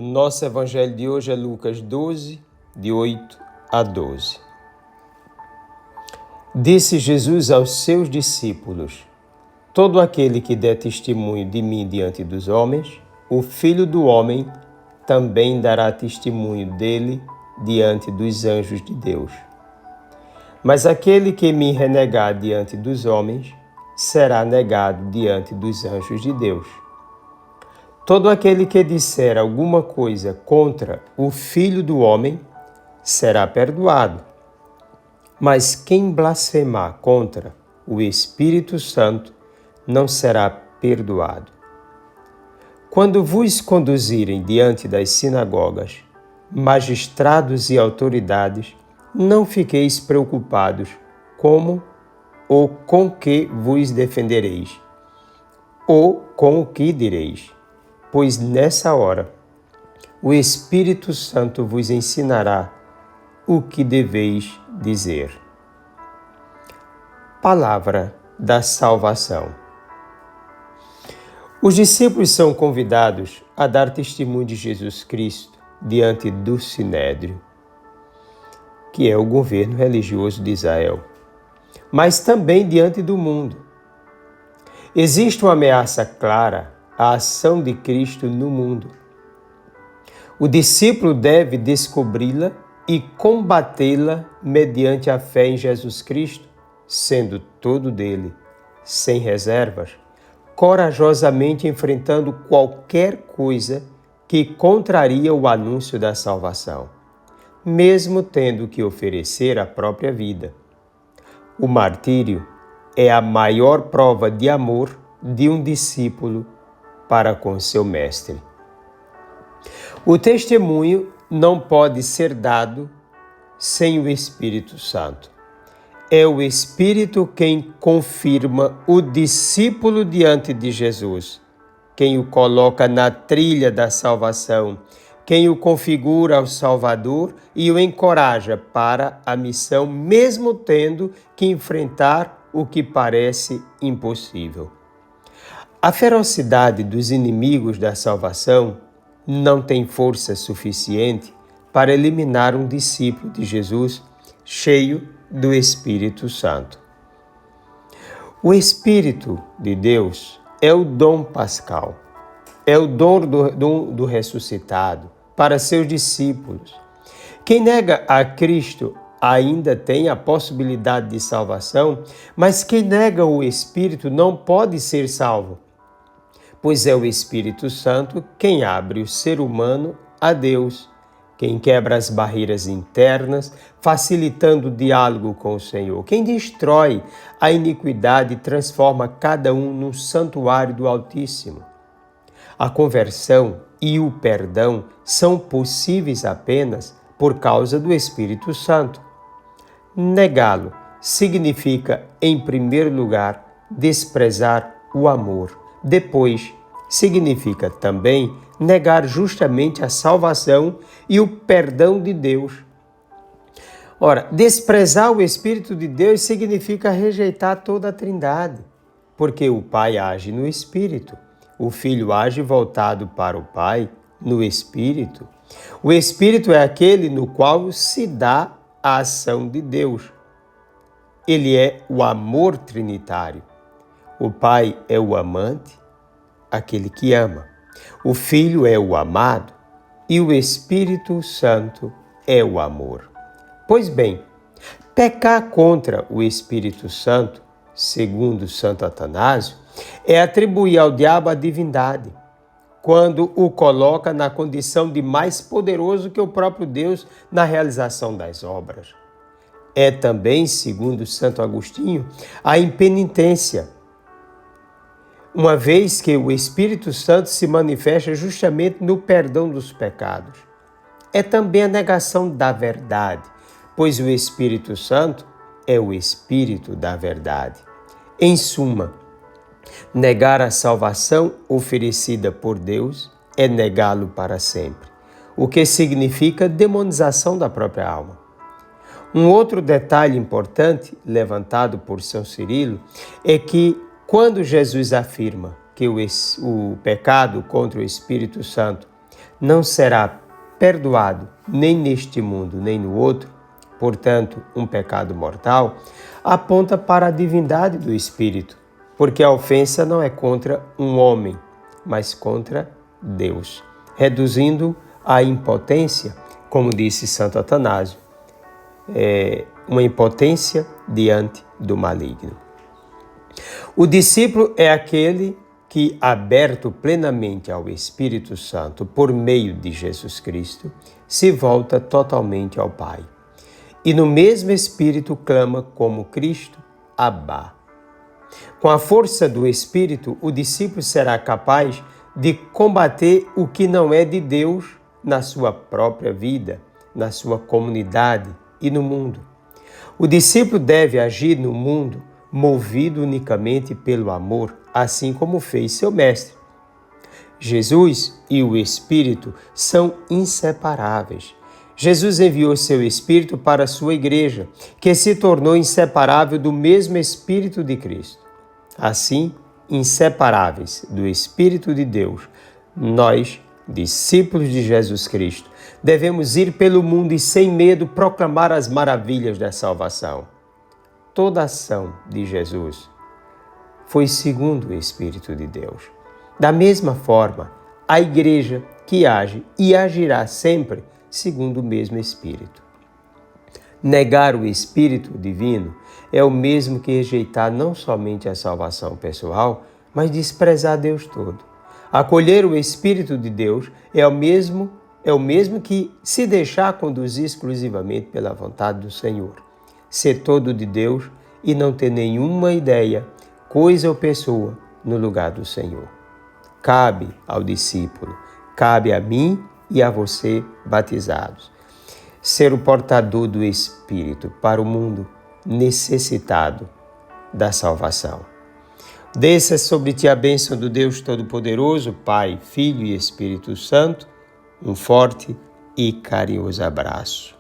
O nosso evangelho de hoje é Lucas 12, de 8 a 12. Disse Jesus aos seus discípulos: todo aquele que der testemunho de mim diante dos homens, o Filho do Homem também dará testemunho dele diante dos anjos de Deus. Mas aquele que me renegar diante dos homens, será negado diante dos anjos de Deus. Todo aquele que disser alguma coisa contra o Filho do Homem, será perdoado. Mas quem blasfemar contra o Espírito Santo, não será perdoado. Quando vos conduzirem diante das sinagogas, magistrados e autoridades, não fiqueis preocupados como ou com que vos defendereis, ou com o que direis, pois nessa hora o Espírito Santo vos ensinará o que deveis dizer. Palavra da salvação. Os discípulos são convidados a dar testemunho de Jesus Cristo diante do Sinédrio, que é o governo religioso de Israel, mas também diante do mundo. Existe uma ameaça clara à ação de Cristo no mundo. O discípulo deve descobri-la e combatê-la mediante a fé em Jesus Cristo, sendo todo dele, sem reservas, corajosamente enfrentando qualquer coisa que contraria o anúncio da salvação, mesmo tendo que oferecer a própria vida. O martírio é a maior prova de amor de um discípulo para com seu mestre. O testemunho não pode ser dado sem o Espírito Santo. É o Espírito quem confirma o discípulo diante de Jesus, quem o coloca na trilha da salvação, quem o configura ao Salvador e o encoraja para a missão, mesmo tendo que enfrentar o que parece impossível. A ferocidade dos inimigos da salvação não tem força suficiente para eliminar um discípulo de Jesus cheio do Espírito Santo. O Espírito de Deus é o dom pascal, é o dom do ressuscitado para seus discípulos. Quem nega a Cristo ainda tem a possibilidade de salvação, mas quem nega o Espírito não pode ser salvo, pois é o Espírito Santo quem abre o ser humano a Deus, quem quebra as barreiras internas, facilitando o diálogo com o Senhor, quem destrói a iniquidade e transforma cada um num santuário do Altíssimo. A conversão e o perdão são possíveis apenas por causa do Espírito Santo. Negá-lo significa, em primeiro lugar, desprezar o amor. Depois, significa também negar justamente a salvação e o perdão de Deus. Ora, desprezar o Espírito de Deus significa rejeitar toda a Trindade, porque o Pai age no Espírito, o Filho age voltado para o Pai no Espírito. O Espírito é aquele no qual se dá a ação de Deus. Ele é o amor trinitário. O Pai é o amante, aquele que ama. O Filho é o amado e o Espírito Santo é o amor. Pois bem, pecar contra o Espírito Santo, segundo Santo Atanásio, é atribuir ao diabo a divindade, quando o coloca na condição de mais poderoso que o próprio Deus na realização das obras. É também, segundo Santo Agostinho, a impenitência, uma vez que o Espírito Santo se manifesta justamente no perdão dos pecados. É também a negação da verdade, pois o Espírito Santo é o Espírito da verdade. Em suma, negar a salvação oferecida por Deus é negá-lo para sempre, o que significa demonização da própria alma. Um outro detalhe importante levantado por São Cirilo é que quando Jesus afirma que o pecado contra o Espírito Santo não será perdoado nem neste mundo nem no outro, portanto, um pecado mortal, aponta para a divindade do Espírito, porque a ofensa não é contra um homem, mas contra Deus, reduzindo a impotência, como disse Santo Atanásio, uma impotência diante do maligno. O discípulo é aquele que, aberto plenamente ao Espírito Santo por meio de Jesus Cristo, se volta totalmente ao Pai. E no mesmo Espírito clama como Cristo, Abba. Com a força do Espírito, o discípulo será capaz de combater o que não é de Deus na sua própria vida, na sua comunidade e no mundo. O discípulo deve agir no mundo movido unicamente pelo amor, assim como fez seu mestre. Jesus e o Espírito são inseparáveis. Jesus enviou seu Espírito para a sua igreja, que se tornou inseparável do mesmo Espírito de Cristo. Assim, inseparáveis do Espírito de Deus, nós, discípulos de Jesus Cristo, devemos ir pelo mundo e sem medo proclamar as maravilhas da salvação. Toda ação de Jesus foi segundo o Espírito de Deus. Da mesma forma, a igreja que age e agirá sempre segundo o mesmo Espírito. Negar o Espírito divino é o mesmo que rejeitar não somente a salvação pessoal, mas desprezar Deus todo. Acolher o Espírito de Deus é o mesmo que se deixar conduzir exclusivamente pela vontade do Senhor. Ser todo de Deus e não ter nenhuma ideia, coisa ou pessoa no lugar do Senhor. Cabe ao discípulo, cabe a mim e a você, batizados, ser o portador do Espírito para o mundo necessitado da salvação. Desça sobre ti a bênção do Deus Todo-Poderoso, Pai, Filho e Espírito Santo. Um forte e carinhoso abraço.